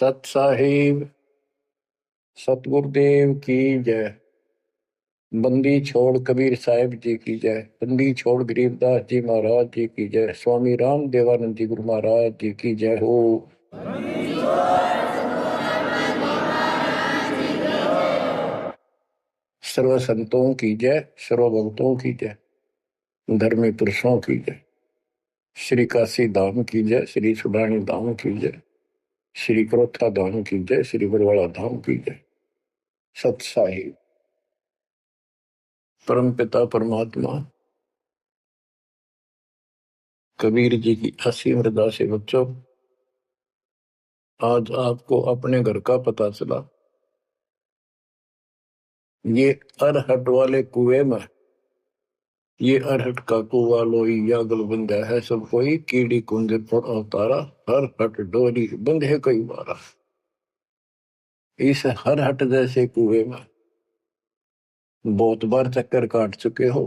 सत साहिब सतगुरुदेव की जय। बंदी छोड़ कबीर साहिब जी की जय। बंदी छोड़ गरीबदास जी महाराज जी की जय। स्वामी राम देवानंद जी गुरु महाराज जी की जय हो। सर्व संतों की जय, सर्व भक्तों की जय, धर्मी पुरुषों की जय। श्री काशी धाम की जय, श्री सुडानी धाम की जय, श्री क्रोथा धाम की जय, श्री बरवाड़ा धाम की जय। सत साहिब परम पिता परमात्मा कबीर जी की असीम हृदय से बच्चों, आज आपको अपने घर का पता चला। ये अरहट वाले कुएं में, ये अरहट का कुआ लोई या गलबंदा है सब कोई, कीड़ी कुंज पर अवतारा, हर हट डोरी बंधे कई बारा। इस हर हट जैसे कुएं में बहुत बार चक्कर काट चुके हो।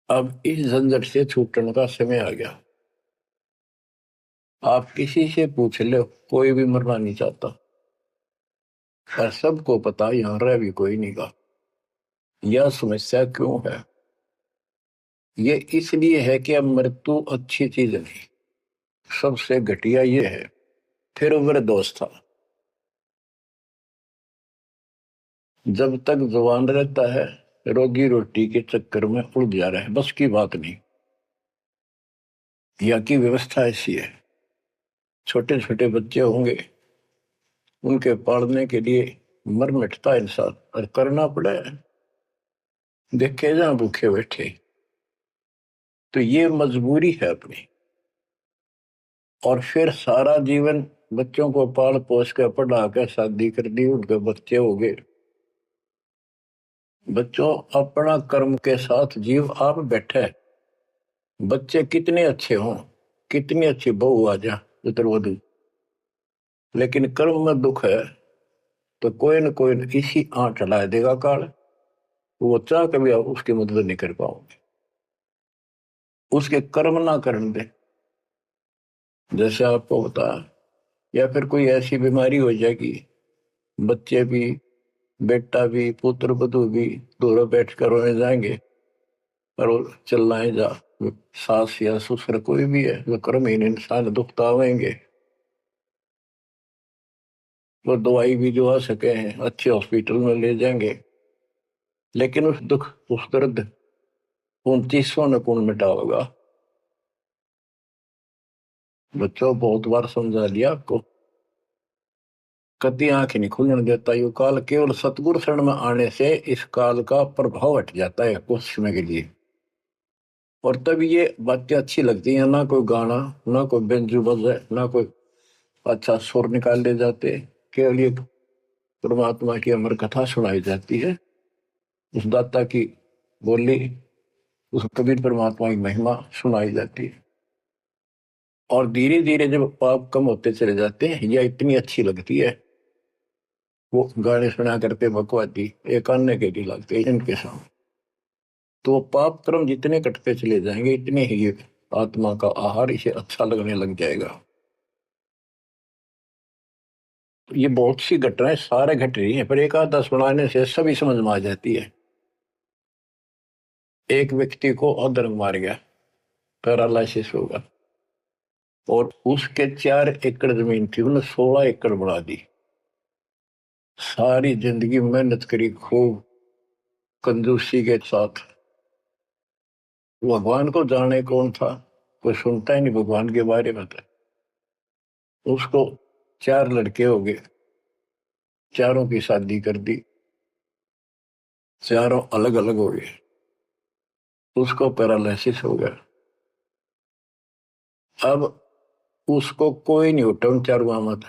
अब इस झंझट से छूटने का समय आ गया। आप किसी से पूछ लो, कोई भी मरना नहीं चाहता, पर सबको पता यहां रह भी कोई नहीं गा। यह समस्या क्यों है? ये इसलिए है कि अब मृत्यु अच्छी चीज नहीं, सबसे घटिया ये है। फिर उम्र दोस्त था, जब तक जवान रहता है रोगी रोटी के चक्कर में उलझ जा रहा है, बस की बात नहीं। यहाँ की व्यवस्था ऐसी है, छोटे छोटे बच्चे होंगे, उनके पालने के लिए मर मिटता इंसान और करना पड़े, देखे जहां भूखे बैठे। तो ये मजबूरी है अपनी। और फिर सारा जीवन बच्चों को पाल पोस कर पढ़ा कर शादी कर दी, उनके बच्चे हो गए। बच्चों, अपना कर्म के साथ जीव आप बैठे, बच्चे कितने अच्छे हों, कितनी अच्छी बहू आ जा पुत्रवधू, लेकिन कर्म में दुख है तो कोई न कोई इसी आंट चला देगा काल। वो चाह कभी आप उसकी मदद नहीं कर पाओगे, उसके कर्म ना करने दे। जैसे आपको बता, या फिर कोई ऐसी बीमारी हो जाएगी, बच्चे भी, बेटा भी, पुत्र वधू भी दोनों बैठ कर रोने जाएंगे और वो चिल्लाए जा। सास या ससुर कोई भी है, वो कर्महीन इंसान दुखता आवेंगे। वो दवाई भी जो आ सके हैं अच्छे हॉस्पिटल में ले जाएंगे, लेकिन उस दुख उस दर्द 29 ने कौन मिटा होगा? बच्चों, बहुत बार समझा लिया आपको, कभी आंख नहीं खुलने देता यू काल। केवल सतगुरु शरण में आने से इस काल का प्रभाव हट जाता है कुछ समय के लिए। और तब ये बातें अच्छी लगती हैं, ना कोई गाना, ना कोई बेंजू बजे, ना कोई अच्छा सुर निकाल ले जाते, केवल ये परमात्मा की अमर कथा सुनाई जाती है, उस दाता की बोली, उस कबीर परमात्मा की महिमा सुनाई जाती है। और धीरे धीरे जब पाप कम होते चले जाते हैं, यह इतनी अच्छी लगती है। वो गाने सुना करते भगवती एक अन्य के लिए लगते इनके सामने, तो पाप कर्म जितने कटते चले जाएंगे, इतने ही ये आत्मा का आहार इसे अच्छा लगने लग जाएगा। ये बहुत सी घटनाएं सारे घट रही हैं, पर एक आधा सुनाने से सभी समझ में आ जाती है। एक व्यक्ति को अधर्म मार गया, पैरालिसिस होगा, और उसके 4 एकड़ जमीन थी, उन्हें 16 एकड़ बढ़ा दी। सारी जिंदगी मेहनत करी खूब कंजूसी के साथ। भगवान को जाने कौन था, कोई सुनता ही नहीं भगवान के बारे में। था उसको 4 लड़के हो गए, चारों की शादी कर दी, चारों अलग अलग हो गए, उसको पैरालिसिस हो गया। अब उसको कोई नहीं उठा उन चारों मत,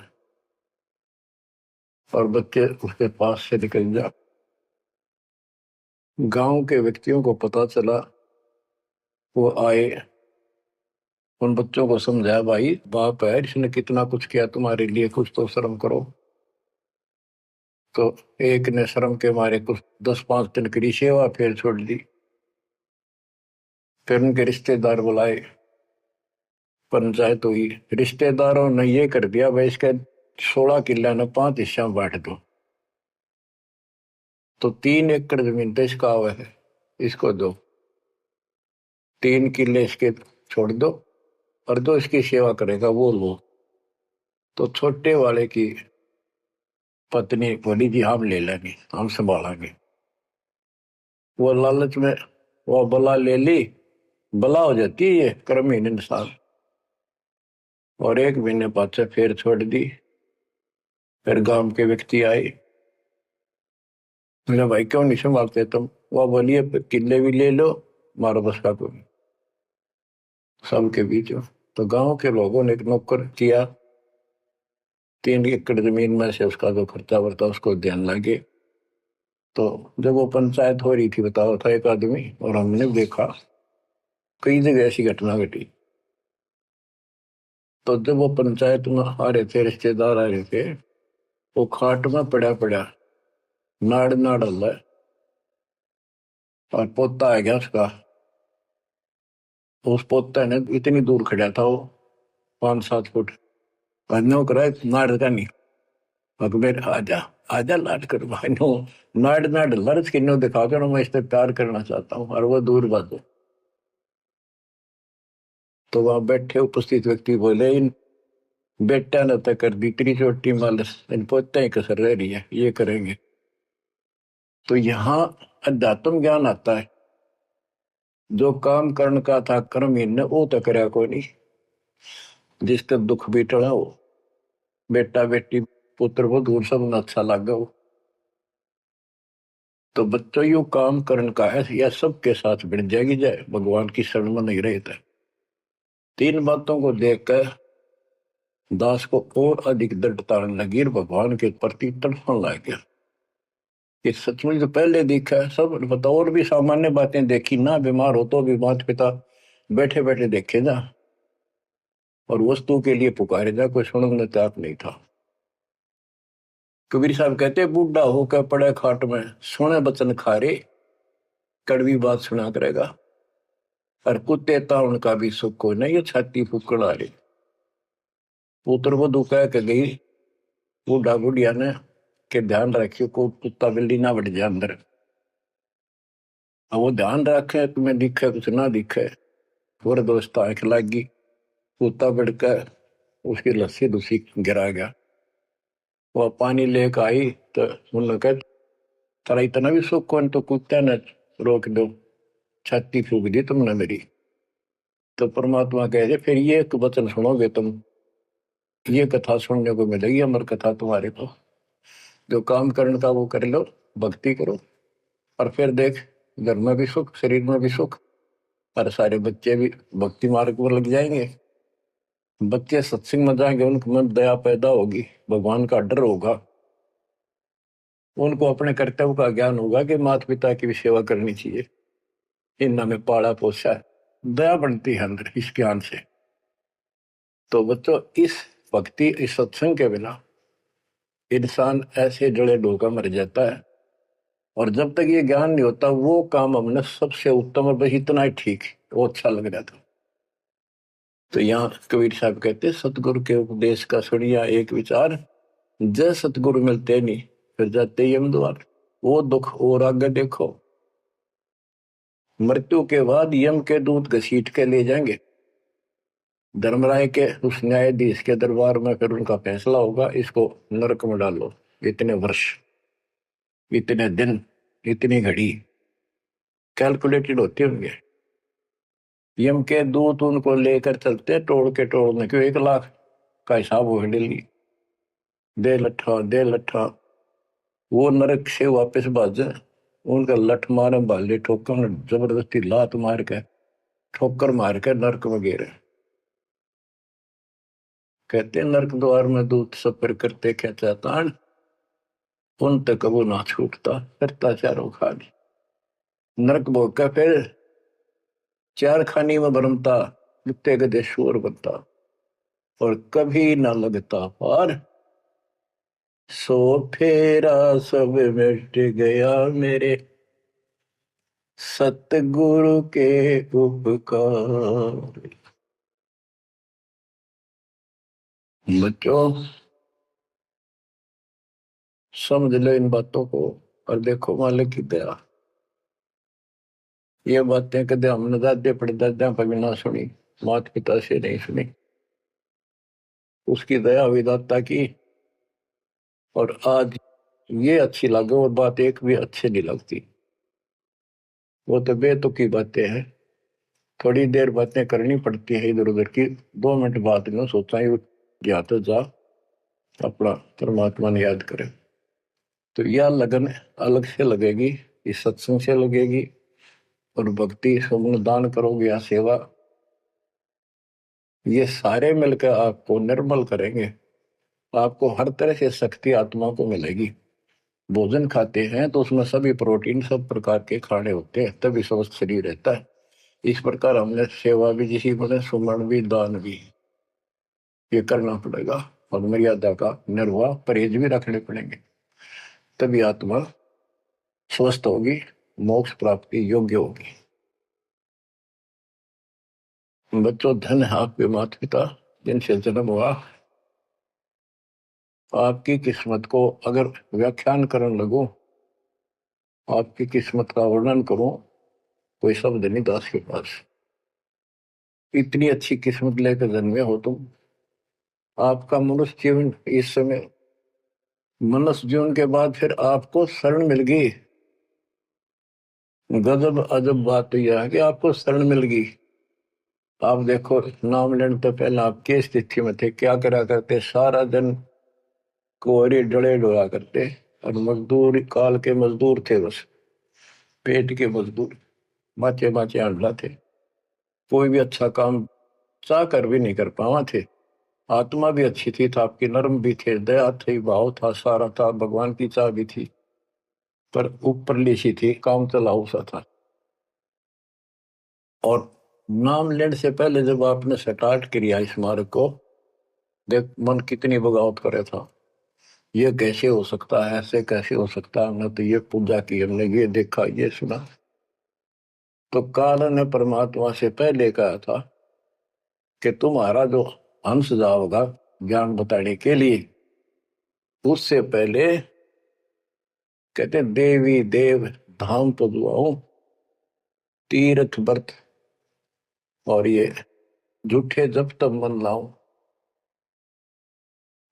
और बच्चे उसके पास से निकल जा। गांव के व्यक्तियों को पता चला, वो आए, उन बच्चों को समझाया, भाई बाप है, इसने कितना कुछ किया तुम्हारे लिए, कुछ तो शर्म करो। तो एक ने शर्म के मारे कुछ 10-5 दिन की सेवा फिर छोड़ दी। फिर उनके रिश्तेदार बुलाए, पंचायत हुई, रिश्तेदारों ने ये कर दिया भाई इसके 16 किले ने 5 हिस्सा में बांट दो। तो 3 एकड़ जमीन तो इसका हुआ है, इसको दो, 3 किले इसके छोड़ दो, और जो इसकी सेवा करेगा वो लो। तो छोटे वाले की पत्नी बोली जी हम ले लेंगे, हम संभालेंगे। वो लालच में वो बला ले ली, बला हो जाती है ये क्रमहीन इंसान। और 1 महीने बाद से फिर छोड़ दी। फिर गांव के व्यक्ति आए, बोले भाई क्यों नहीं संभालते तुम? वो बोलिए किले भी ले लो, मारो बस का कोई सबके बीच में। तो गांव के लोगों ने एक नौकर किया, 3 एकड़ जमीन में से उसका जो खर्चा वर्ता उसको ध्यान लगे। तो जब वो पंचायत हो रही थी, बताओ था एक आदमी, और हमने देखा कई जगह ऐसी घटना घटी। तो जब वो पंचायत में आ रहे थे, रिश्तेदार आ रहे थे, वो खाट में पड़ा पड़ा नाड़ नाड़ हल्ला, और पोता आ गया उसका। तो उस पोता ने इतनी दूर खड़ा था वो, 5-7 फुट, नो करा नाड़ का नहीं, अकबर आजा, आजा लाड कर भाई नो, नाड़ नाड़ लर्ज किन्नो दिखा कर मैं इस पे प्यार करना चाहता हूँ, और वो दूर बात है। तो वहां बैठे उपस्थित व्यक्ति बोले इन बेटा ने तक कर दी इतनी छोटी मालस, इन पोते ही कसर रह रही है, ये करेंगे। तो यहाँ अध्यात्म ज्ञान आता है। जो काम करण का था कर्म इन वो तो करया कोई नहीं, जिसका दुख भी टला हो, बेटा बेटी पुत्र वो दूर सब न अच्छा लगा हो। तो बच्चों यू काम करण का है, यह सबके साथ बढ़ जाएगी जाए भगवान की शरण में नहीं रहता। 3 बातों को देखकर दास को और अधिक दृढ़ता लगी और भगवान के प्रति तड़पने लग गया कि सचमुच तो पहले देखा है सब बताओ, और भी सामान्य बातें देखी ना, बीमार हो तो भी माता पिता बैठे बैठे देखे जा, और वस्तु के लिए पुकारे जा, कोई सुनने तैयार नहीं था। कबीर साहब कहते बूढ़ा होकर पड़े खाट में, सुने बचन खारे, कड़वी बात सुना करेगा, और कुत्ते था उनका भी सुख को नहीं, ये छाती फूकड़ आ रही। पुत्र वो कह के गई बूढ़ा बुढ़िया ने के ध्यान रखियो को कुत्ता बिल्ली ना बढ़ जाए अंदर। अब वो ध्यान रखे तुम्हें दिखे कुछ ना दिखे, पूरे दोस्त आंख लागी, कुत्ता बढ़कर उसकी लस्सी दूसरी गिरा गया। वो पानी लेकर आई तो उन्होंने कहा तारा इतना भी सुख कौन, तो कुत्ते ने रोक दो, छाती फूक दी तुमने मेरी। तो परमात्मा कहे फिर ये एक वचन सुनोगे तुम, ये कथा सुनने को मिलेगी अमर कथा तुम्हारे को। जो काम करने का वो कर लो, भक्ति करो, और फिर देख घर में भी सुख, शरीर में भी सुख, और सारे बच्चे भी भक्ति मार्ग पर लग जाएंगे। बच्चे सत्संग में जाएंगे, उनके मन दया पैदा होगी, भगवान का डर होगा, उनको अपने कर्तव्य का ज्ञान होगा कि माता पिता की भी सेवा करनी चाहिए, इन्होंने में पाला पोसा है, दया बनती है अंदर इस ज्ञान से। तो बच्चों इस भक्ति इस सत्संग के बिना इंसान ऐसे जड़े डोका मर जाता है। और जब तक ये ज्ञान नहीं होता वो काम हमने सबसे उत्तम और बस इतना ही ठीक वो अच्छा लग रहा था। तो यहाँ कबीर साहब कहते सतगुरु के उपदेश का सुनिया एक विचार, जय सतगुरु मिलते नहीं फिर जाते यम द्वार। वो दुख और आगे देखो, मृत्यु के बाद यम के दूत घसीट के ले जाएंगे धर्मराय के उस न्यायाधीश के दरबार में, फिर उनका फैसला होगा इसको नरक में डालो, इतने वर्ष, इतने दिन, इतनी घड़ी कैलकुलेटेड होते होंगे। यम के दूत उनको लेकर चलते तोड़ के तोड़ने क्यों, 1 लाख का हिसाब हो डेली, दे लट्ठा दे लट्ठा। वो नरक से वापस भाजे, उनका लठ मारे भाले ठोकर जबरदस्ती लात मार के ठोकर मार के नरक में गिरे। कहते नरक द्वार में दूत सफर करते क्या चाहतान, उन तक वो ना छूटता करता चारों खानी। नरक भोग का फिर 4 खानी में भरमता, कुत्ते गधे शोर बनता, और कभी ना लगता पार। सो फेरा सब मिट गया मेरे सतगुरु के उपकार। बच्चों समझ लो इन बातों को और देखो मालिक की दया। ये बातें कदे हमने दादे परदादा पर भी ना सुनी, माता पिता से नहीं सुनी। उसकी दया विदाता की। और आज ये अच्छी लगे और बात एक भी अच्छी नहीं लगती। वो तो बेतुकी बातें हैं। थोड़ी देर बातें करनी पड़ती है इधर उधर की। 2 मिनट बाद में सोचा ही जा तो जा अपना परमात्मा ने याद करे। तो यह लगन अलग से लगेगी, इस सत्संग से लगेगी। और भक्ति सुमन दान करोगे या सेवा, ये सारे मिलकर आपको निर्मल करेंगे। आपको हर तरह से शक्ति आत्मा को मिलेगी। भोजन खाते हैं तो उसमें सभी प्रोटीन सब प्रकार के खाने होते हैं, तभी स्वस्थ शरीर रहता है। इस प्रकार हमने सेवा भी जिसी बने, सुमन भी, दान भी, ये करना पड़ेगा। और मर्यादा का निर्वाह परहेज भी रखने पड़ेंगे, तभी आत्मा स्वस्थ होगी, मोक्ष प्राप्ति योग्य होगी। बच्चों धन है आपके माता पिता जिनसे जन्म हुआ। आपकी किस्मत को अगर व्याख्यान करने लगो, आपकी किस्मत का वर्णन करो, कोई शब्द नहीं दास के पास। इतनी अच्छी किस्मत लेकर जन्मे हो तुम। आपका मनुष्य जीवन इस समय, मनुष्य जीवन के बाद फिर आपको शरण मिल गई। गजब अजब बात तो यह है कि आपको शरण मिल गई। आप देखो नाम लेने तो पहले आप किस स्थिति में थे, क्या करा करते, सारा दिन कोहरे डले डोला करते और मजदूर काल के मजदूर थे, बस पेट के मजदूर, बाचे बाचे आंडला थे। कोई भी अच्छा काम चाह कर भी नहीं कर पावा थे। आत्मा भी अच्छी थी, था आपकी नर्म भी थे, दया थी, भाव था, सारा था, भगवान की चाह भी थी। पर ऊपरली सी थी, काम चलाऊ सा था। और नाम लेने से पहले जब आपने स्टार्ट किया इस मार्ग को, देख मन कितनी बगावत करे था। ये कैसे हो सकता है, ऐसे कैसे हो सकता है, हमने तो ये पूजा की, हमने ये देखा, ये सुना। तो काल ने परमात्मा से पहले कहा था कि तुम्हारा जो हंस जाओगा ज्ञान बताने के लिए, उससे पहले कहते देवी देव धाम तो दुआओ, तीर्थ व्रत और ये झूठे जब तब मन लाओ।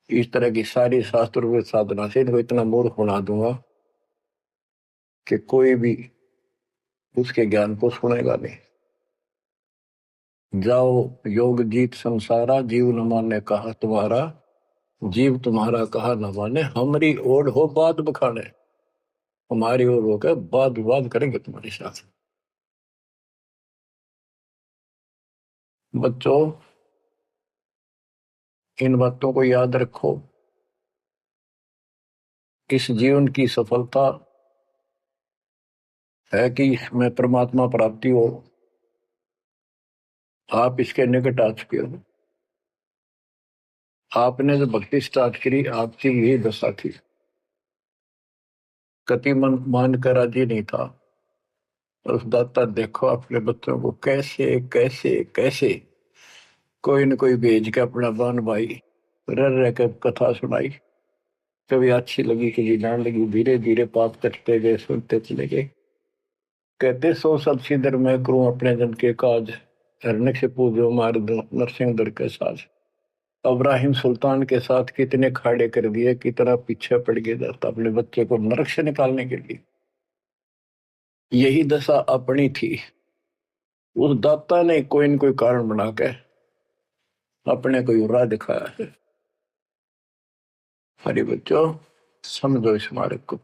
इस तरह की सारी शास्त्र साधना से इनको इतना मूर्ख बना दूंगा कि कोई भी उसके ज्ञान को सुनेगा नहीं। जाओ योग जीत संसारा, जीव न माने कहा तुम्हारा, जीव तुम्हारा कहा न माने, हमारी ओर हो बात बखाने। हमारी ओर होकर बात विवाद करेंगे तुम्हारे साथ। बच्चों इन बातों को याद रखो। इस जीवन की सफलता है कि इसमें परमात्मा प्राप्ति हो। आप इसके निकट आ चुके हो। आपने जो भक्ति स्टार्ट करी, आपकी यही दशा थी। कति मन मान कर राजी नहीं था। उस दाता देखो अपने बच्चों को कैसे कैसे कैसे कोई न कोई भेज के अपना बहन भाई रह रह कर कथा सुनाई। कभी अच्छी लगी, कभी ना लगी, धीरे धीरे पाप कटते गए, सुनते चले गए। कहते सो सब सिदर मैं करूं अपने जन के काज, हरनक से पूजो मार दो नरसिंह दर के साज। इब्राहिम सुल्तान के साथ कितने खाड़े कर दिए, कितना पीछे पड़ गया जाता अपने बच्चे को नरक से निकालने के लिए। यही दशा अपनी थी। उस दाता ने कोई न कोई कारण बना के अपने को राह दिखाया है। हरे बच्चों समझो इस मार्ग को,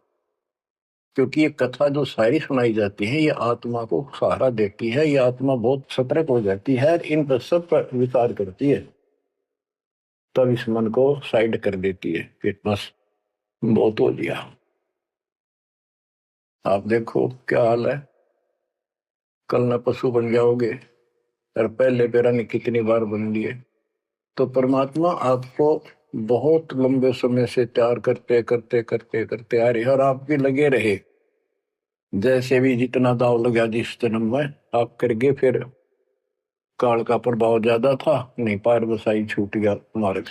क्योंकि ये कथा जो सारी सुनाई जाती है ये आत्मा को सहारा देती है। ये आत्मा बहुत सतर्क हो जाती है, इन पर सब पर विचार करती है, तब इस मन को साइड कर देती है कि बस बहुत हो लिया। आप देखो क्या हाल है, कल न पशु बन जाओगे और पहले बेरा ने कितनी बार बन लिए। तो परमात्मा आपको बहुत लंबे समय से तैयार करते करते करते करते आ रहे और आप भी लगे रहे। जैसे भी जितना दाव लगा जिस जन्म में आप कर गए, फिर काल का प्रभाव ज्यादा था, नहीं पार बसाई छूट गया मार्ग।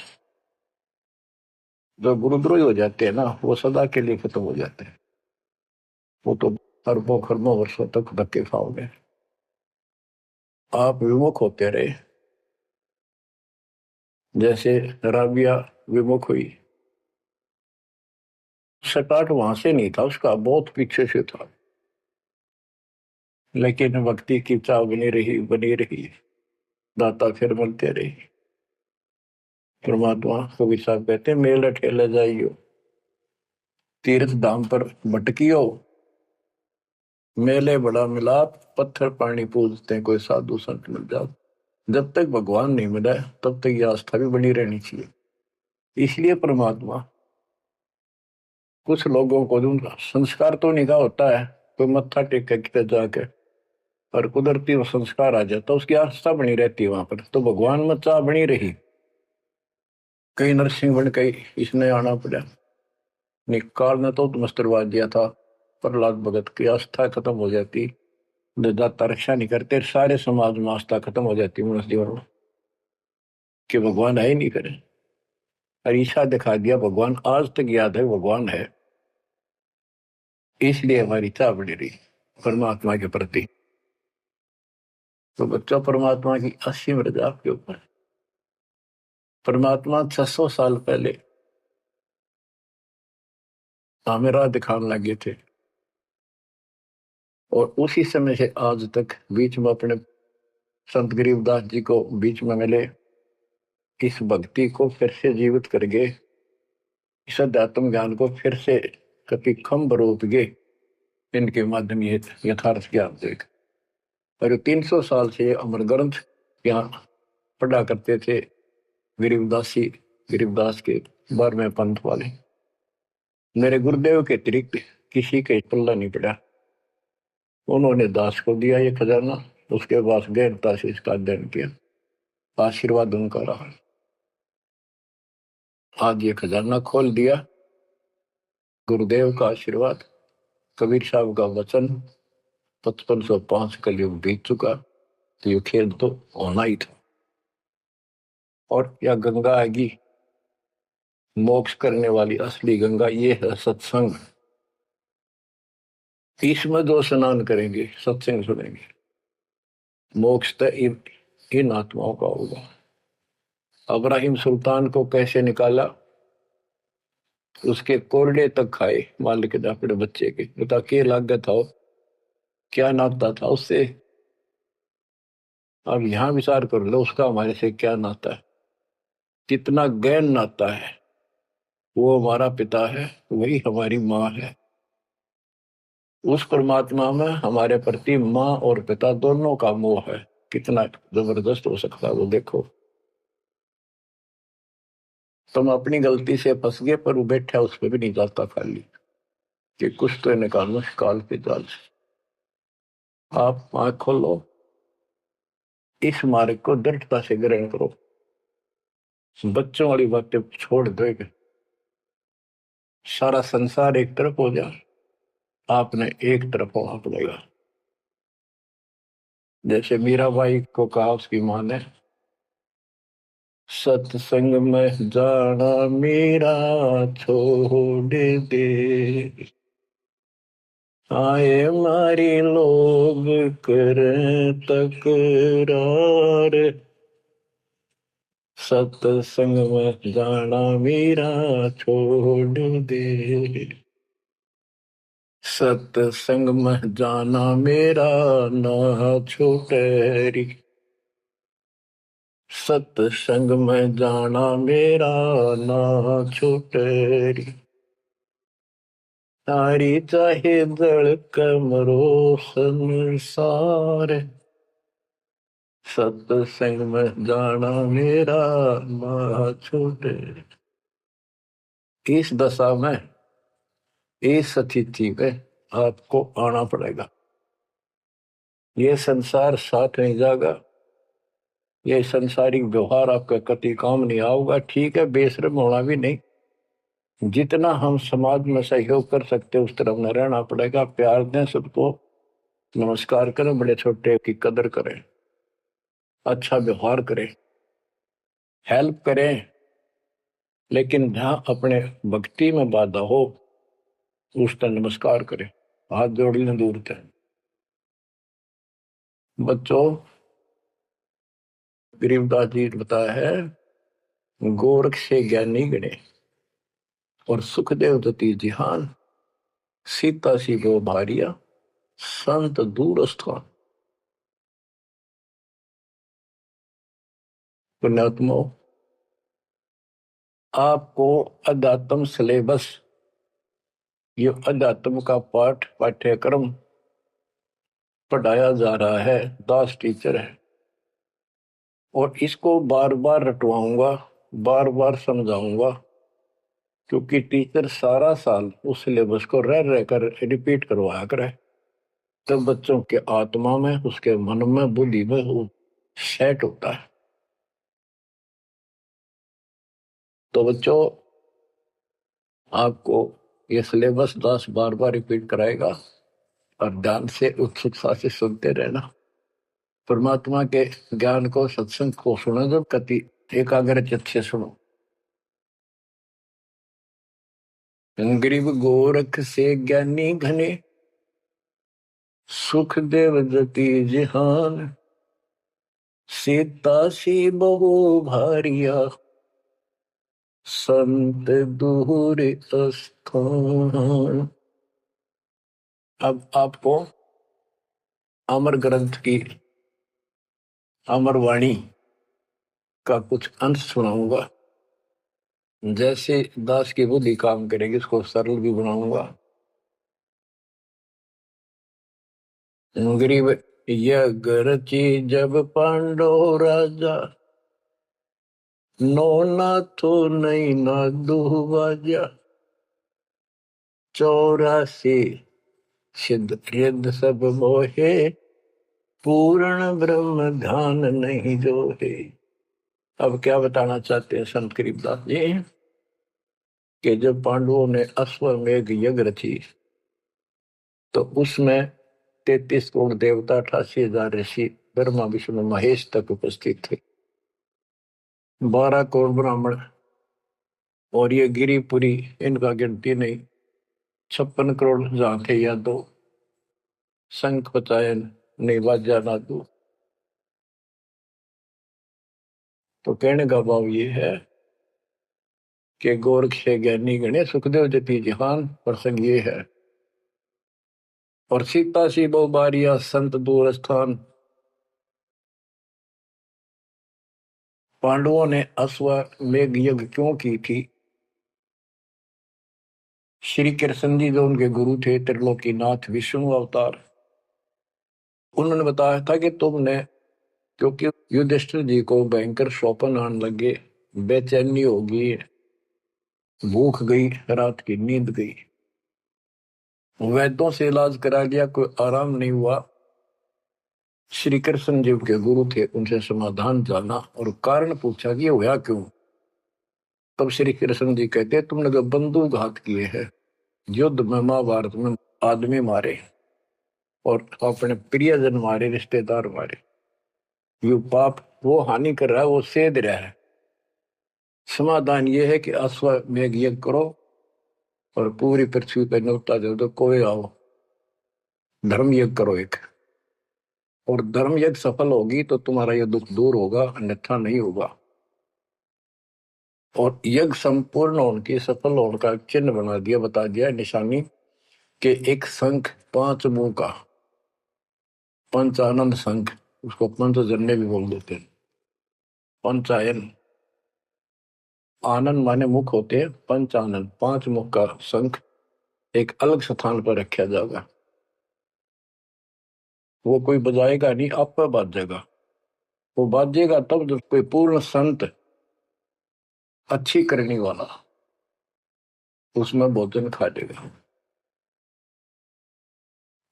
जो गुरुद्रोही हो जाते हैं ना, वो सदा के लिए खत्म हो जाते हैं। वो तो अरबों खरबों वर्षों तक धक्के खाओगे। आप विमुख होते रहे, जैसे राबिया विमुख हुई। स्टार्ट वहां से नहीं था उसका, बहुत पीछे से था, लेकिन भक्ति की चाह बनी रही बनी रही। दाता फिर मिलते रहे। परमात्मा कबीर साहब कहते हैं, मेल ठेले जाइयो, तीर्थ धाम पर भटकियो, मेले बड़ा मिलाप, पत्थर पानी पूजते हैं, कोई साधु संत मिल जाओ। जब तक भगवान नहीं मिला तब तक ये आस्था भी बनी रहनी चाहिए। इसलिए परमात्मा कुछ लोगों को दूंगा, संस्कार तो निकाह होता है, कोई मत्था टेक के जाके, पर कुदरती वो संस्कार आ जाता, उसकी आस्था बनी रहती है वहां पर, तो भगवान में चाह बनी रही। कई नरसिंह बन कई इसने आना पड़ा, निकाल ने तो मस्टरवा दिया था। प्रहलाद भगत की आस्था खत्म हो जाती, दाता रक्षा नहीं करते, सारे समाज में आस्था खत्म हो जाती मनुष्य जीवन में, कि भगवान है ही नहीं करे। अरीसा दिखा दिया, भगवान आज तक याद है भगवान है। इसलिए हमारी चाह बनी रही परमात्मा के प्रति। तो बच्चा, परमात्मा की असीम रजा आपके ऊपर। परमात्मा 600 साल पहले हमें राह दिखाने लगे थे, और उसी समय से आज तक बीच में अपने संत गरीबदास जी को बीच में मिले, इस भक्ति को फिर से जीवित करके, इस अध्यात्म ज्ञान को फिर से कभी खम्भ रूप गे, इनके माध्यम ये यथार्थ ज्ञान देख। और 300 साल से अमर ग्रंथ यहाँ पढ़ा करते थे गरीबदासी, गरीबदास के 12वें पंथ वाले। मेरे गुरुदेव के अतिरिक्त किसी के पल्ला नहीं पड़ा। उन्होंने दास को दिया ये खजाना, उसके बाद गहनता से इसका अध्ययन किया, आशीर्वाद उनका रहा। आज ये खजाना खोल दिया, गुरुदेव का आशीर्वाद, कबीर साहब का वचन, 5505 कलयुग बीत चुका, तो ये खेल तो होना ही था। और या गंगा आएगी, मोक्ष करने वाली असली गंगा ये है सत्संग। इसमें जो स्नान करेंगे, सत्संग सुनेंगे, मोक्ष तो इन आत्माओं का होगा। अब्राहिम सुल्तान को कैसे निकाला, उसके कोरडे तक खाए मालिक ने अपने बच्चे के, बता के लागत था, क्या नाता था उससे। अब यहां विचार कर लो, उसका हमारे से क्या नाता है, कितना गहन नाता है। वो हमारा पिता है, वही हमारी माँ है। उस परमात्मा में हमारे प्रति माँ और पिता दोनों का मोह है, कितना जबरदस्त हो सकता है वो देखो। तुम अपनी गलती से फंस गए, पर वो बैठा उस पर भी नहीं जाता खाली, कि कुछ तो निकालो काल के जाल से। आप आंख खोलो, इस मार्ग को दृढ़ता से ग्रहण करो, बच्चों वाली बातें छोड़ देगा, सारा संसार एक तरफ हो जाए, आपने एक तरफ होना पड़ेगा। जैसे मीराबाई को कहा उसकी मां ने, सत्संग में जाना मेरा छोड़ दे, आए मारी लोग कर तकरार, सत्संग में जाना मेरा छोड़ दे, सत्संग में जाना मेरा ना छूटे री, सत्संग में जाना मेरा ना छूटे री, तारी चाहे जल कमरो संसार, सत्संग में जाना मेरा ना छूटे। इस दशा में, इस स्थिति में आपको आना पड़ेगा। ये संसार साथ नहीं जाएगा, ये संसारिक व्यवहार आपका कति काम नहीं आऊगा। ठीक है, बेशर्म होना भी नहीं, जितना हम समाज में सहयोग कर सकते उस तरफ में रहना पड़ेगा। प्यार दें सबको, नमस्कार करें, बड़े छोटे की कदर करें, अच्छा व्यवहार करें, हेल्प करें, लेकिन जहां अपने भक्ति में बाधा हो उसका नमस्कार करे, हाथ जोड़ लें दूर थे। बच्चों, गरीबदास जी ने बताया है, गोरख से ज्ञानी गणे और सुखदेव दती जिहान, सीता सी गो भारिया संत दूर स्थान। पुण्यात्मो, आपको अध्यात्म सिलेबस, ये अध्यात्म का पाठ्यक्रम पढ़ाया जा रहा है, दास टीचर है, और इसको बार बार रटवाऊंगा, बार बार समझाऊंगा, क्योंकि टीचर सारा साल उस सिलेबस को रह रह कर रिपीट करवाया करे, तब बच्चों के आत्मा में, उसके मन में, बुद्धि में वो सेट होता है। तो बच्चों, आपको ये सिलेबस 10 बार बार रिपीट कराएगा और ध्यान से उत्सुकता से सुनते रहना। परमात्मा के ज्ञान को, सत्संग को सुनो, जब कति एकाग्र चित्त से सुनो। गरीब गोरख से ज्ञानी घने, सुख देव जति जिहान, सीता सी बहु भारिया संत दूर स्थान। अब आपको अमर ग्रंथ की अमर वाणी का कुछ अंश सुनाऊंगा। जैसे दास की बुद्धि काम करेगी, इसको सरल भी बनाऊंगा। गरीब यज्ञ रची जब पांडो राजा, नो नाथो नहीं ना दुहबाजा, 84 सिद्ध रिद्ध सब मोहे, पूर्ण ब्रह्म ध्यान नहीं जो है। अब क्या बताना चाहते हैं संत गरीबदास जी, कि जब पांडवों ने अश्वमेध यज्ञ रची, तो उसमें 33 करोड़ देवता, 88,000 ऋषि, ब्रह्मा विष्णु महेश तक उपस्थित थे, 12 करोड़ ब्राह्मण, और ये गिरिपुरी, इनका गिनती नहीं, 56 करोड़ जहां थे या दो, शंख पचायन नहीं बाजा नादू। तो कहने का भाव ये है कि गोरख से ज्ञानी गणे, सुखदेव जति जिहान, प्रसंग ये है। और सीता सी बहु बारिया संत दूर स्थान। पांडवों ने अश्वमेध यज्ञ क्यों की थी? श्री कृष्ण जी जो उनके गुरु थे, त्रिलोकीनाथ विष्णु अवतार, उन्होंने बताया था कि तुमने, क्योंकि युधिष्ठिर जी को भयंकर स्वप्न आने लगे, बेचैनी होगी, भूख गई, रात की नींद गई, वैद्यों से इलाज करा लिया, कोई आराम नहीं हुआ। श्री कृष्ण जी के गुरु थे, उनसे समाधान जाना और कारण पूछा कि होया क्यों। तब श्री कृष्ण जी कहते, तुमने जो बंदूक घात किए हैं, युद्ध में, महाभारत में आदमी मारे और अपने प्रियजन मारे, रिश्तेदार मारे, ये पाप वो हानि कर रहा है, वो सेध रहा है। समाधान ये है कि अश्वमेध यज्ञ करो और पूरी पृथ्वी पर न्योता दे दो, कोई आओ, धर्म यज्ञ करो एक, और धर्म यज्ञ सफल होगी तो तुम्हारा यह दुख दूर होगा, अन्यथा नहीं होगा। और यज्ञ संपूर्ण होने की, सफल होने का चिन्ह बना दिया, बता दिया निशानी, कि एक शंख 5 मुंह का, पंचानन शंख, उसको पंचजन्य भी बोल देते हैं। पंचायन, आनंद माने मुख होते हैं, पंचानन 5 मुख का शंख एक अलग स्थान पर रखा जाएगा। वो कोई बजाएगा नहीं, आप पर बाजेगा। वो बाजेगा तब जब कोई पूर्ण संत, अच्छी करने वाला उसमें भोजन खा लेगा।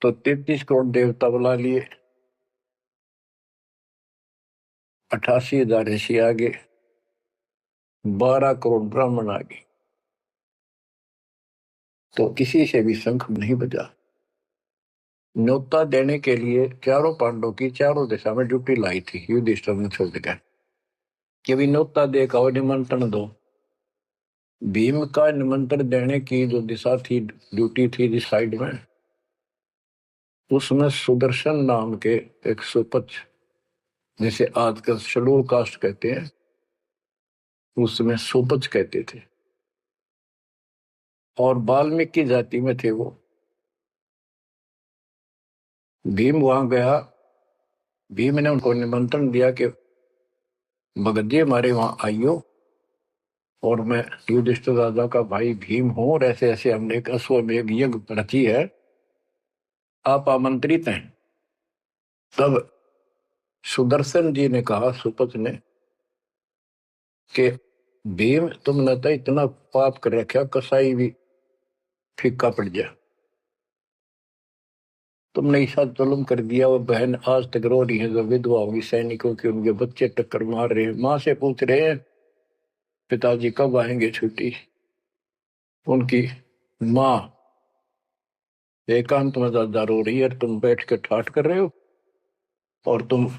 तो 33 करोड़ देवता बुला लिए, 88,000 ऋषि आगे, 12 करोड़ ब्राह्मण आगे, तो किसी से भी शंख नहीं बजा। न्योता देने के लिए चारों पांडवों की चारों दिशा में ड्यूटी लाई थी युधिष्ठिर ने छोड़ दिया कि भी न्योता दे का निमंत्रण दो। भीम का निमंत्रण देने की जो दिशा थी, ड्यूटी थी जिस साइड में, उसमें सुदर्शन नाम के एक सुपच, जिसे आजकल शेड्यूल कास्ट कहते हैं, उसमें सुपच कहते थे, और वाल्मीकि जाति में थे वो। भीम वहां गया। भीम ने उनको निमंत्रण दिया कि भगत जी हमारे वहां आइयो, और मैं युधिष्ठिर राजा का भाई भीम हूं, और ऐसे ऐसे हमने एक अश्वमेध यज्ञ रची है, आप आमंत्रित हैं। तब सुदर्शन जी ने कहा, सुपच ने, कि भीम तुमने तो इतना पाप कर रखा, कसाई भी फीका पड़ गया, तुमने ऐसा जुल्म कर दिया। वो बहन आज तक रो रही है, जो विधवा होगी सैनिकों की, उनके बच्चे टक्कर मार रहे हैं, माँ से पूछ रहे हैं पिताजी कब आएंगे छुट्टी। उनकी माँ एकांत में ज्यादा रो रही है, तुम बैठ के ठाठ कर रहे हो और तुम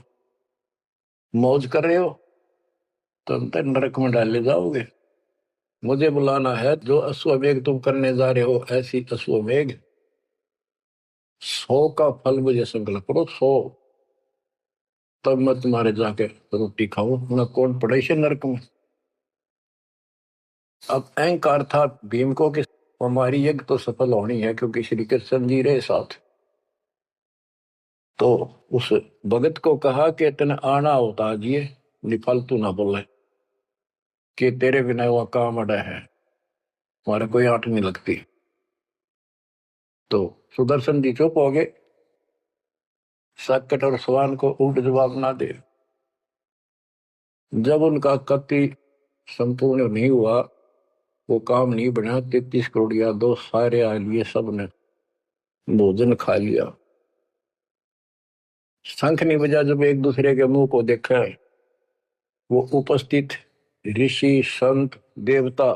मौज कर रहे हो, तुम तो नरक में डाले जाओगे। मुझे बुलाना है, जो अश्वमेघ तुम करने जा रहे हो, ऐसी अश्वमेघ 100 का फल मुझे संकल्प करो, 100, तब मैं तुम्हारे जाके रोटी खाऊं, मैं कौन पड़े से नरक में। अब अहंकार था भीम को कि हमारी यज्ञ तो सफल होनी है, क्योंकि श्री कृष्ण जी रहे साथ। तो उस भगत को कहा कि तेने आना होता जी, निफालतू ना बोले, कि तेरे बिना वह काम अड़ा है, हमारे कोई आंट नहीं लगती। तो सुदर्शन जी चुप हो गए, सकट और सवाल को उल्ट जवाब ना दे। जब उनका कति संपूर्ण नहीं हुआ, वो काम नहीं बना, 33 करोड़ या दो सारे आ लिए, सबने भोजन खा लिया, शंख नहीं बजा। जब एक दूसरे के मुंह को देखा, वो उपस्थित ऋषि संत देवता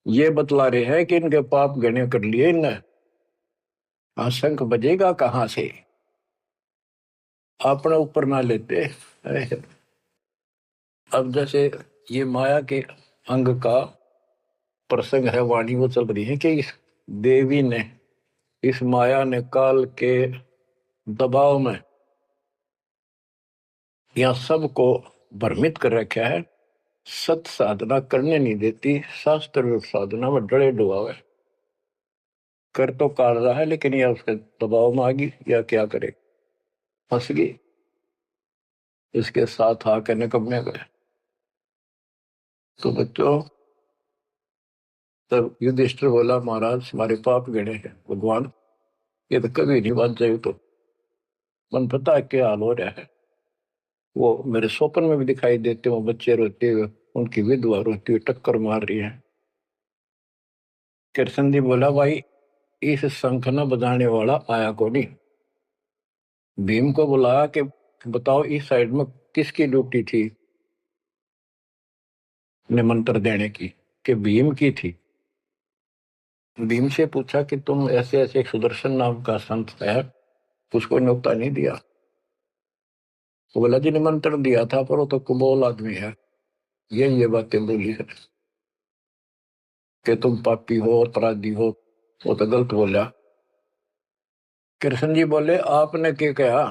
ये बतला रहे हैं कि इनके पाप गणे कर लिए इनने। हाँ, शंख बजेगा कहां से, अपने ऊपर ना लेते। अब जैसे ये माया के अंग का प्रसंग है, वाणी वो चल रही है कि इस देवी ने, इस माया ने काल के दबाव में यह सबको भ्रमित कर रखा है, सत साधना करने नहीं देती, शास्त्र साधना में डरे डुबावे, कर तो काट रहा है, लेकिन यह उसके दबाव में आ गई, या क्या करे, फंस गई, इसके साथ आकर निकम्मे गए। तो बच्चों, तब युधिष्ठिर बोला, महाराज हमारे पाप गिने हैं, भगवान ये तो कभी नहीं बात जाए, तो मन पता है क्या हाल हो रहा है। वो मेरे स्वप्न में भी दिखाई देते, वो बच्चे रोते हुए, उनकी विधवा रोती हुई टक्कर मार रही है। कृष्ण जी बोला, भाई इस शंख न बजाने वाला आया को नहीं। भीम को बुलाया कि बताओ इस साइड में किसकी ड्यूटी थी निमंत्रण देने की, कि भीम की थी। भीम से पूछा कि तुम ऐसे ऐसे एक सुदर्शन नाम का संत है, उसको न्योता नहीं दिया। वो बोला, जी निमंत्रण दिया था, पर वो तो कुबोल आदमी है, ये बातें बोली है कि तुम पापी हो, अपराधी हो, वो तो गलत बोला। कृष्ण जी बोले, आपने क्या कहा।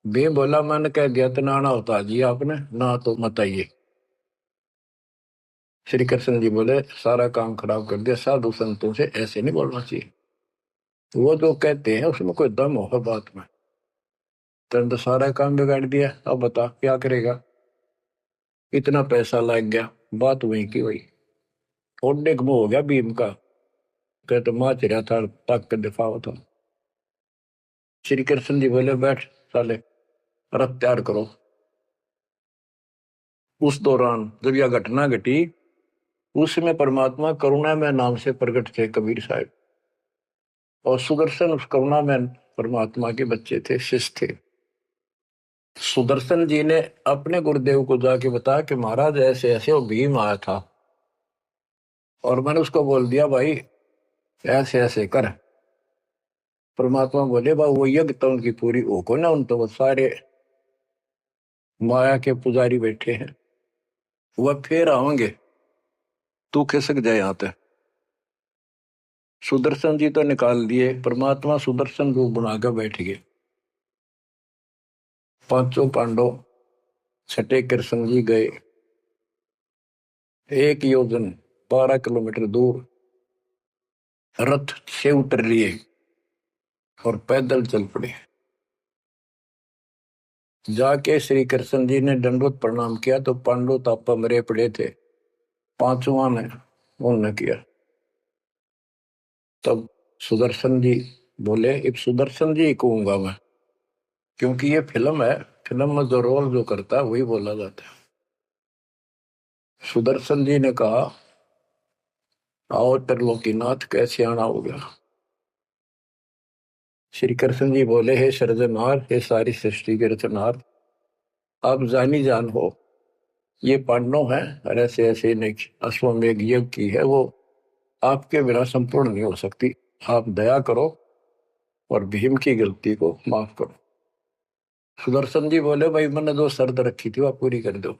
भीम बोला, मैंने कह दिया तो नाना होता जी, आपने ना तो मत आइए। श्री कृष्ण जी बोले, सारा काम खराब कर दिया, साधु संतों से ऐसे नहीं बोलना चाहिए, वो जो कहते हैं उसमें कोई दम हो बात में। तुम तो सारा काम बिगाड़ दिया, अब बता क्या करेगा, इतना पैसा लग गया, बात वही की वही। थोड़े मुंह हो गया भीम का, कहते माँ चिरा था, तक के दिफा था। श्री कृष्ण जी बोले, बैठ साले, रथ तैयार करो। उस दौरान जब यह घटना घटी, उसमें परमात्मा करुणा में नाम से प्रकट थे कबीर साहब, और सुदर्शन उस करुणा में परमात्मा के बच्चे थे, शिष्य थे। सुदर्शन जी ने अपने गुरुदेव को जाके बताया कि महाराज ऐसे ऐसे वो भीम आया था, और मैंने उसको बोल दिया भाई ऐसे ऐसे कर। परमात्मा बोले, बा वो यज्ञ तो उनकी पूरी हो को ना, उन तो वो सारे माया के पुजारी बैठे हैं, वह फिर आओगे। तू खिसक जाए यहाँ पे। सुदर्शन जी तो निकाल दिए, परमात्मा सुदर्शन रूप बनाकर बैठ गए। पांचों पांडव छठे कृष्ण जी गए, 1 योजन 12 किलोमीटर दूर रथ से उतर लिए और पैदल चल पड़े। जाके श्री कृष्ण जी ने दंडवत प्रणाम किया तो पांडव तापा मरे पड़े थे, पांचवा ने उन्होंने किया। तब सुदर्शन जी बोले, अब सुदर्शन जी कहूंगा मैं, क्योंकि ये फिल्म है, फिल्म में जो रोल जो करता है वही बोला जाता है। सुदर्शन जी ने कहा, आओ त्रिलोकीनाथ, कैसे आना हो गया। श्री कृष्ण जी बोले, हे सृजनहार, हे सारी सृष्टि के रचनहार, आप जानी जान हो, ये पांडव है और ऐसे ऐसे नहीं, अश्वमेघ यज्ञ की है, वो आपके बिना संपूर्ण नहीं हो सकती। आप दया करो और भीम की गलती को माफ करो। सुदर्शन जी बोले, भाई मैंने जो शर्त रखी थी वह पूरी कर दो।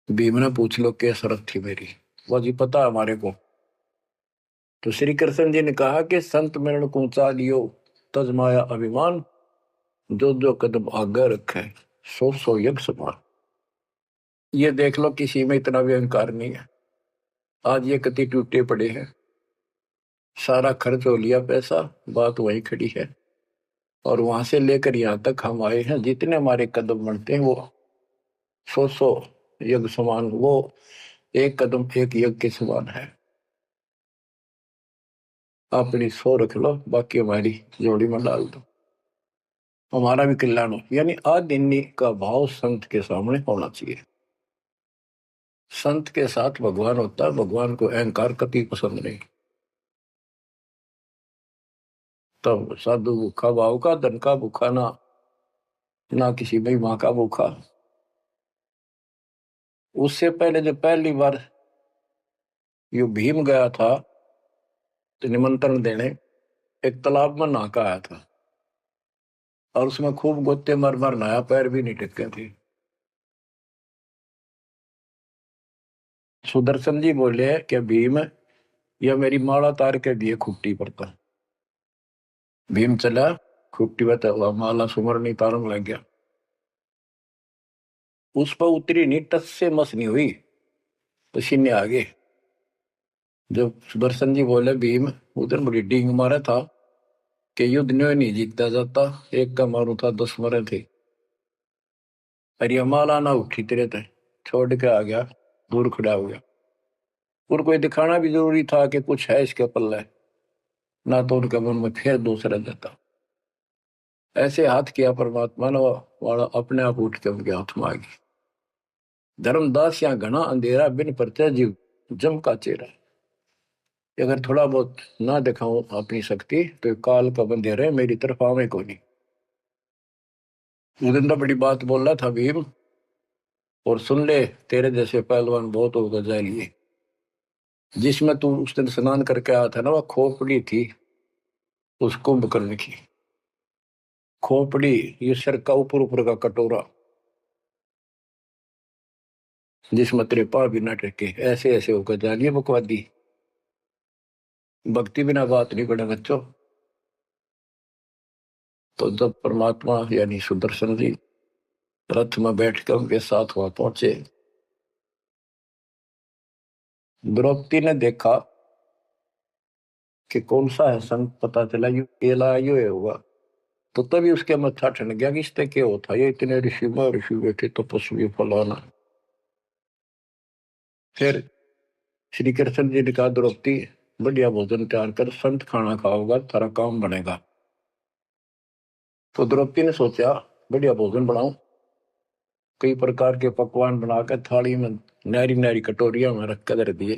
भीम ने पूछ लो क्या शर्त थी मेरी, वो जी पता है हमारे को। तो श्री कृष्ण जी ने कहा कि संत मरण को ऊंचा लियो, तज माया अभिमान, जो जो कदम आगे रखे, सो सो यज्ञ समान। ये देख लो किसी में इतना भी अहंकार नहीं है। आज ये कति टूटे पड़े हैं, सारा खर्च हो लिया पैसा, बात वही खड़ी है। और वहां से लेकर यहाँ तक हम आए हैं, जितने हमारे कदम बढ़ते हैं वो सौ सौ यज्ञ समान, वो एक कदम एक यज्ञ के समान है। अपनी सौ रख लो, बाकी हमारी जोड़ी में डाल दो, हमारा भी कल्याण हो। यानी आदिन्य का भाव संत के सामने होना चाहिए। संत के साथ भगवान होता है, भगवान को अहंकार कभी पसंद नहीं। तब साधु भूखा भाव का, धन का भूखा ना, ना किसी में माँ का भूखा। उससे पहले जब पहली बार यो भीम गया था तो निमंत्रण देने, एक तालाब में नहा का आया था और उसमें खूब गोते मर मर नहाया, पैर भी नहीं टिके थे। सुदर्शन जी बोले कि भीम, यह मेरी माला तार के दिए खुट्टी पर था। भीम चला, खुट्टी पर तो माला सुमरनी तारन लग गया। उस पर उतरी नहीं, टस से मस नहीं हुई, पसीने आ गए। जब सुदर्शन जी बोले, भीम उधर बड़ी डींग मारा था कि युद्ध नहीं जीता जाता, एक का मारू था 10 मरे थे। अरे माला ना उठी तेरे थे, छोड़ के आ गया, दूर खड़ा हो गया। और कोई दिखाना भी जरूरी था कि कुछ है इसके पल्ले, ना तो उनके मन में फिर दूसरा देता। ऐसे हाथ किया परमात्मा ने, वाला अपने आप उठ के उनके हाथ में आ गई। धर्मदास या घना अंधेरा, बिन परचा जीव जम का चेहरा। अगर थोड़ा बहुत ना दिखाऊं अपनी शक्ति तो काल का बंधेरा मेरी तरफ आवे को नहीं। उस दिन तो बड़ी बात बोल रहा था भीम, और सुन ले, तेरे जैसे पहलवान बहुत होगा जाएंगे। जिसमें तू उस दिन स्नान करके आया था ना, वह खोपड़ी थी उस कुंभकर्ण की। खोपड़ी, ये सिर का ऊपर ऊपर का कटोरा, जिसमें तेरे पाँव भी न टेके, ऐसे ऐसे होकर जानिए बकवादी। भक्ति बिना बात नहीं बने बच्चों। तो जब परमात्मा यानी सुदर्शन जी रथ में बैठकर उनके साथ वहां पहुंचे, द्रौपदी ने देखा कि कौन सा है संत, पता चला यू केला यू है होगा। तो तभी उसके मत्था ठन गया कि इससे क्या होता, ये इतने ऋषि में ऋषि बैठे तपस्वी फलाना। फिर श्री कृष्ण जी ने कहा, द्रौपदी बढ़िया भोजन तैयार कर, संत खाना खाओगा तारा काम बनेगा। तो द्रौपदी ने सोचा बढ़िया भोजन बनाऊं, कई प्रकार के पकवान बनाकर थाली में नारी नारी कटोरिया में रख कर दिए।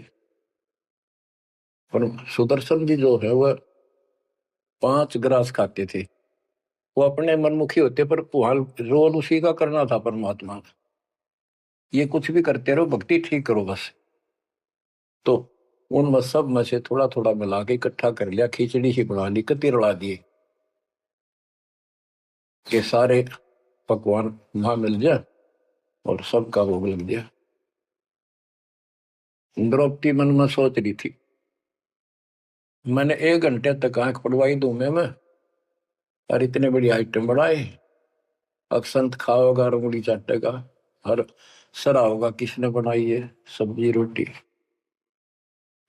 पर सुदर्शन जी जो है वह 5 ग्रास खाते थे। वो अपने मनमुखी होते, पर रोल उसी का करना था परमात्मा। ये कुछ भी करते रहो, भक्ति ठीक करो बस। तो उन सब में से थोड़ा थोड़ा मिला के इकट्ठा कर लिया, खिचड़ी ही बना ली, कति रला दिए कि सारे पकवान वहां मिल जाए और सबका भोग लग गया। द्रौपदी मन में सोच रही थी, मैंने 1 घंटे तक आंख पड़वाई दूं मैं और इतने बड़ी आइटम बढ़ाए। अक्षंत खाओगा, रंगुली चाटेगा और सरा होगा किसने बनाई है सब्जी रोटी।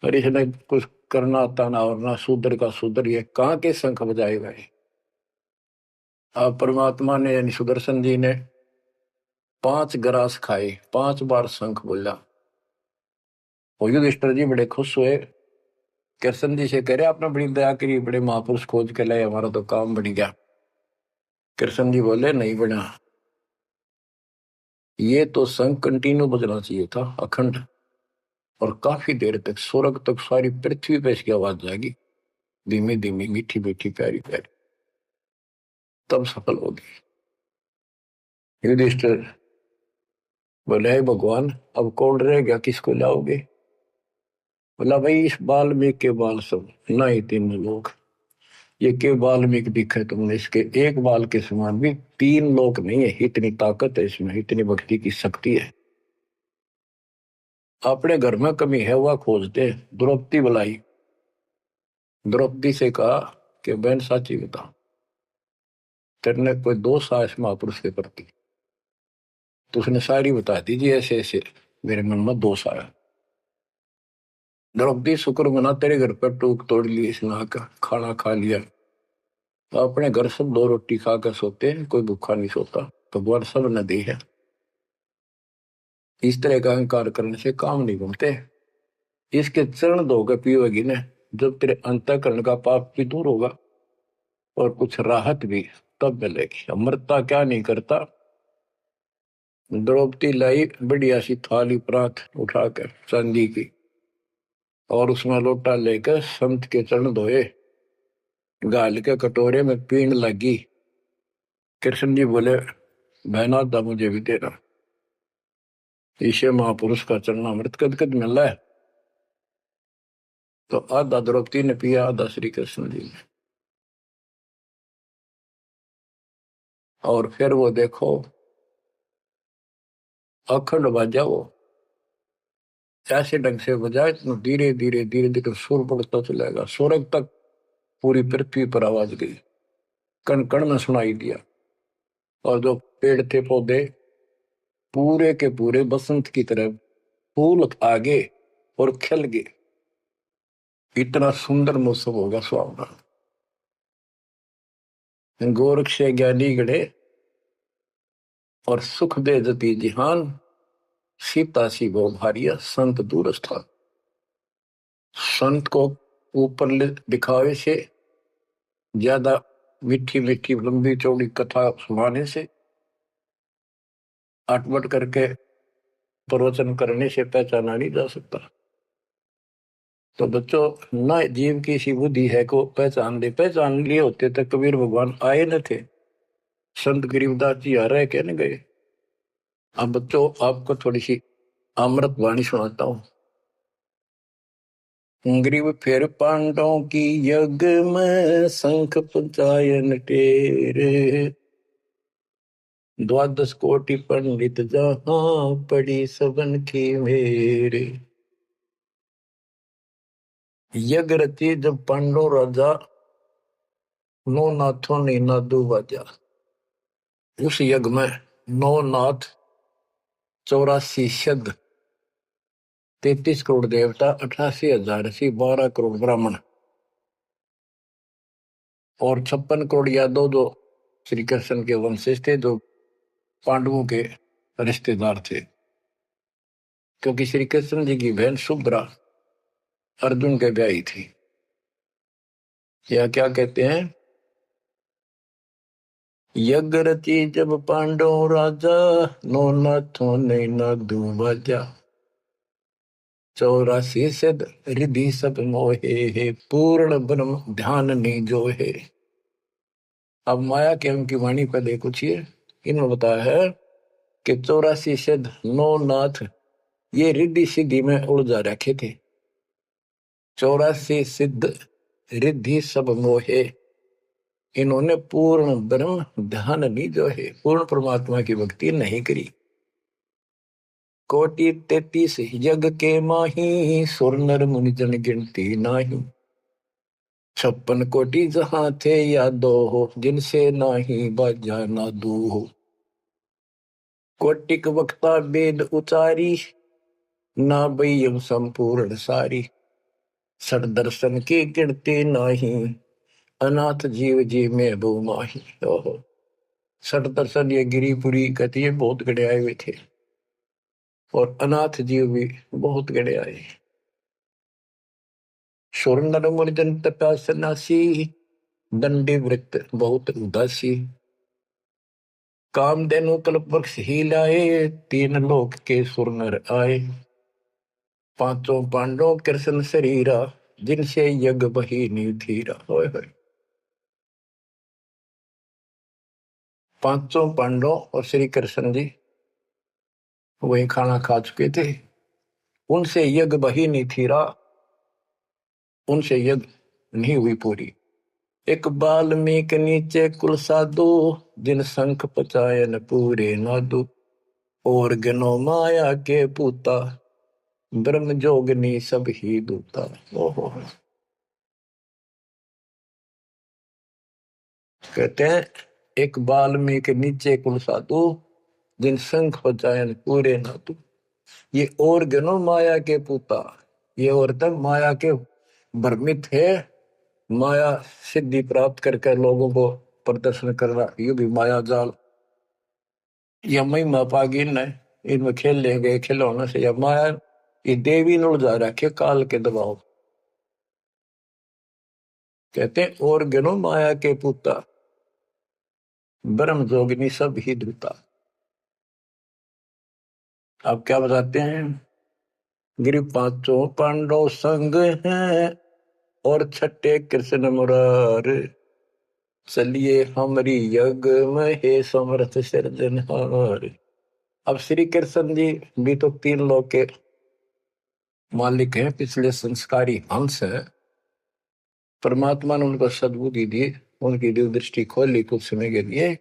और इसने कुछ करना आता ना और ना शूद्र का शूद्र, ये कहाँ के शंख बजाएगा ये। अब परमात्मा ने यानी सुदर्शन जी ने 5 ग्रास खाए, 5 बार शंख बोला। और युधिष्ठिर जी बड़े खुश हुए, कृष्ण जी से कह रहे आपने बड़ी दया करी, बड़े महापुरुष खोज के लाए, हमारा तो काम बन गया। कृष्ण जी बोले नहीं बना, ये तो शंख कंटिन्यू बजना चाहिए था अखंड, और काफी देर तक स्वर्ग तक सारी पृथ्वी पे इसकी आवाज जाएगी, धीमी धीमी मीठी मीठी प्यारी प्यारी, तब सफल होगी। युधिष्ठिर बोले हे भगवान अब कौन रह गया, किसको लाओगे। बोला भाई इस वाल्मीकि के बाल सब ना ही 3 लोग, ये के वाल्मीकि दिखे तुमने, इसके एक बाल के समान भी 3 लोग नहीं है, इतनी ताकत है इसमें, इतनी भक्ति की शक्ति है। अपने घर में कमी है वह खोजते। द्रौपदी बुलाई, द्रौपदी से कहा कि बहन साची बता, तेरे कोई दोष आया इस महापुरुष के प्रति। तो उसने सारी बता दी जी, ऐसे ऐसे मेरे मन में दोष आया। द्रौपदी शुक्र मना तेरे घर पर टूक तोड़ ली, इसने खाना खा लिया। तो अपने घर सब 2 रोटी खाकर सोते हैं, कोई भूखा नहीं सोता, भगवान सब न दी है। इस तरह का अहंकार करने से काम नहीं बनते। इसके चरण धोकर पियोगी ने, जब तेरे अंतःकरण का पाप भी दूर होगा और कुछ राहत भी तब मिलेगी। अमृता क्या नहीं करता। द्रौपदी लाई बढ़िया सी थाली परात उठाकर चांदी की, और उसमें लोटा लेकर संत के चरण धोए, गाल के कटोरे में पीण लगी। कृष्ण जी बोले बहना दा मुझे भी देना, ईशे महापुरुष का चरणामृत कद कद मिल रहा है। तो आधा द्रौपदी ने पिया, आधा श्री कृष्ण जी ने। और फिर वो देखो अखंड बाजा, वो ऐसे ढंग से बजाए तो धीरे धीरे धीरे धीरे सुर बढ़ता चलेगा, स्वर्ग तक पूरी पृथ्वी पर आवाज गई, कण कण में सुनाई दिया। और जो पेड़ थे पौधे पूरे के पूरे बसंत की तरह फूल आगे और खिल गए, इतना सुंदर मौसम होगा सुहावना। गोरख से ज्ञानी गढ़े और सुख दे जती जिहान, सीता सी वो भारिया संत दूर स्थान। संत को ऊपर दिखावे से ज्यादा मीठी मीठी लंबी चौड़ी कथा सुनाने से, अटपट करके प्रवचन करने से पहचाना नहीं जा सकता। तो बच्चों ना जीव की सी बुद्धि है को पहचान ले, पहचान लिए होते तक कबीर भगवान आए न थे, संत गरीबदास जी आ रहे कहने गए। अब बच्चों आपको थोड़ी सी अमृत वाणी सुनाता हूं। ग्रीव फिर पांडवों की यज्ञ में शंख पंचायन टेरे, 12 कोटि पंडित जहां पड़ी सबन की मेरे। यज्ञ रची जब पांडव राजा, नौ नाथों ने नादू बाजा। उस यज्ञ में 9 नाथ, 84 सिद्ध, 33 करोड़ देवता, 88,000 ऋषि, 12 करोड़ ब्राह्मण और 56 करोड़ यादव जो श्री कृष्ण के वंशज थे, जो पांडवों के रिश्तेदार थे। क्योंकि श्री कृष्ण जी की बहन सुभद्रा अर्जुन के ब्याही थी। या क्या कहते हैं, यज्ञ रची जब पांडव राजा, नौ नाथों ने नादू बाजा। 84 सिद्ध रिधि सब मोहे, पूर्ण ब्रह्म ध्यान नहीं जो है। अब माया के उनकी वाणी पहले कुछ ये इन्होंने बताया है कि 84 सिद्ध 9 नाथ ये रिद्धि सिद्धि में उलझा रखे थे। 84 सिद्ध रिद्धि सब मोहे, इन्होंने पूर्ण ब्रह्म ध्यान नहीं जो है, पूर्ण परमात्मा की भक्ति नहीं करी। कोटि 33 यज्ञ के माही, सुर नर मुनि जन गिनती नाही। 56 कोटि जहां थे यादो हो, जिनसे नाही बाजा नादू हो। कोटिक वक्ता वेद उचारी, ना बयम संपूर्ण सारी। सठ दर्शन की गिनती नाही, अनाथ जीव जी में बो माही। ओहो, सठ दर्शन ये गिरिपुरी कहती है बहुत गड़े आए हुए थे, और अनाथ जीव भी बहुत गड़े आए। सुर नर मुनि जन तपा सन्यासी, दंडी वृत्त बहुत उदासी। कामधेनु कल्प वृक्ष ही लाए, तीन लोक के सुर नर आए। पांचों पांडव कृष्ण शरीरा, जिनसे यज्ञ बही निधीरा। होय होय, पांचों पांडव और श्री कृष्ण जी वही खाना खा चुके थे, उनसे यज्ञ बही नहीं थीरा, उनसे यज्ञ नहीं हुई पूरी। एक बाल्मीक नीचे कुल साधु, जिन शंख पचायन पूरे नादु। और गनो माया के पूता, ब्रह्म जोगनी सब ही दूता। ओहो, कहते हैं एक बाल्मीक नीचे कुल साधु, जिन शंख पचायन पूरे नादु। ये और गनो माया के पूता, ये औरतें माया के भ्रमित है, माया सिद्धि प्राप्त करके लोगों को प्रदर्शन करना, ये भी माया जाल। या महिमा पागी न, इनमें खेल ले गए खिलौने से, या माया ये देवी न उलझा रखे काल के दबाव। कहते हैं और गनो माया के पूता, ब्रह्म जोगिनी सब ही दूता। आप क्या बताते हैं? गिरि पांचों पांडव संग हैं, और छठे कृष्ण मुरार। चलिए हमारी यज्ञ में हे समर्थ सिरजनहार। अब श्री कृष्ण जी भी तो तीन लोक के मालिक हैं, पिछले संस्कारी हंस है। परमात्मा ने उनको सद्बुद्धि दी, उनकी दिव्य दृष्टि खोली कुछ समय के लिए,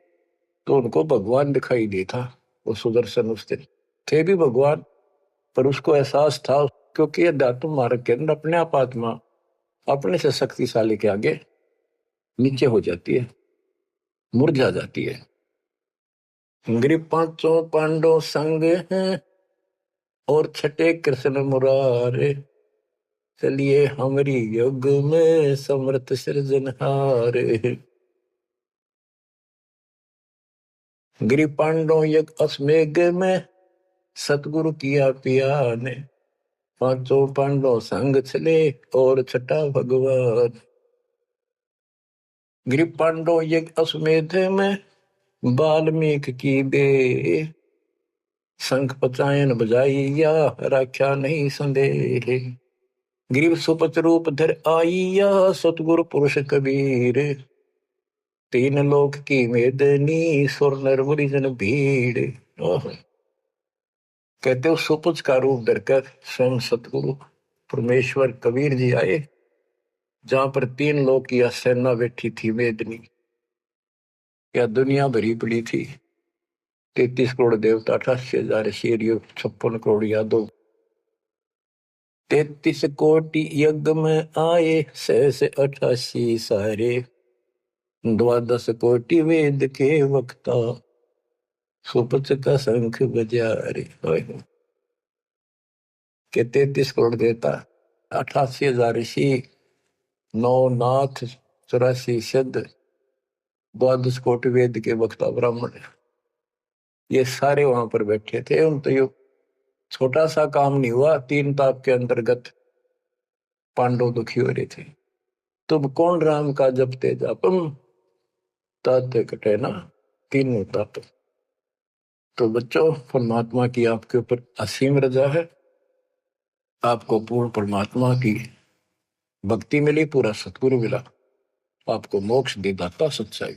तो उनको भगवान दिखाई दे था। वो सुदर्शन उस दिन थे भी भगवान, पर उसको एहसास था, क्योंकि अध्यात्म मार्ग के अंदर अपने आप आत्मा अपने से शक्तिशाली के आगे नीचे हो जाती है, मुरझा जाती है। गिरि पांचों पांडव संग हैं, और छठे कृष्ण मुरारे। चलिए हमारी युग में समर्थ सृजनहार। गिरि पांडव यज्ञ अश्वमेघ में, सतगुरु किया पिया ने। पांचों पांडव संग चले, और छठा भगवान। गिरि पांडव यज्ञ अश्वमेध में, वाल्मीकि की बे। शंख पचायन बजाइया, राख्या नहीं संदेह। गिरिव सुपच रूप धर आइया, सतगुरु पुरुष कबीर। तीन लोक की मेदनी, सुर नर मुनि जन भीड़। कहते हो सुपच का रूप धरकर स्वयं सतगुरु परमेश्वर कबीर जी आए, जहां पर तीन लोक की सेना बैठी थी मेदनी। क्या दुनिया भरी पड़ी थी, 33 करोड़ देवता, 88,000 शेर, 56 करोड़ यादव। 33 कोटि यज्ञ में आए, 688 सारे। 12 कोटि वेद के वक्ता, सुपच का शंख बजा रे। के 33 करोड़ देवता, 88,000 ऋषि, 9 नाथ, 84 सिद्ध, 12 कोटि वेद के वक्ता ब्राह्मण, ये सारे वहां पर बैठे थे। उन तो ये छोटा सा काम नहीं हुआ, 3 ताप के अंतर्गत पांडव दुखी हो रहे थे। तुम कौन राम का जपते जापम, तात कटे ना तीनों ताप। तो बच्चों, परमात्मा की आपके ऊपर असीम रजा है, आपको पूर्ण परमात्मा की भक्ति मिली, पूरा सतगुरु मिला, आपको मोक्ष दे दाता सच्चाई।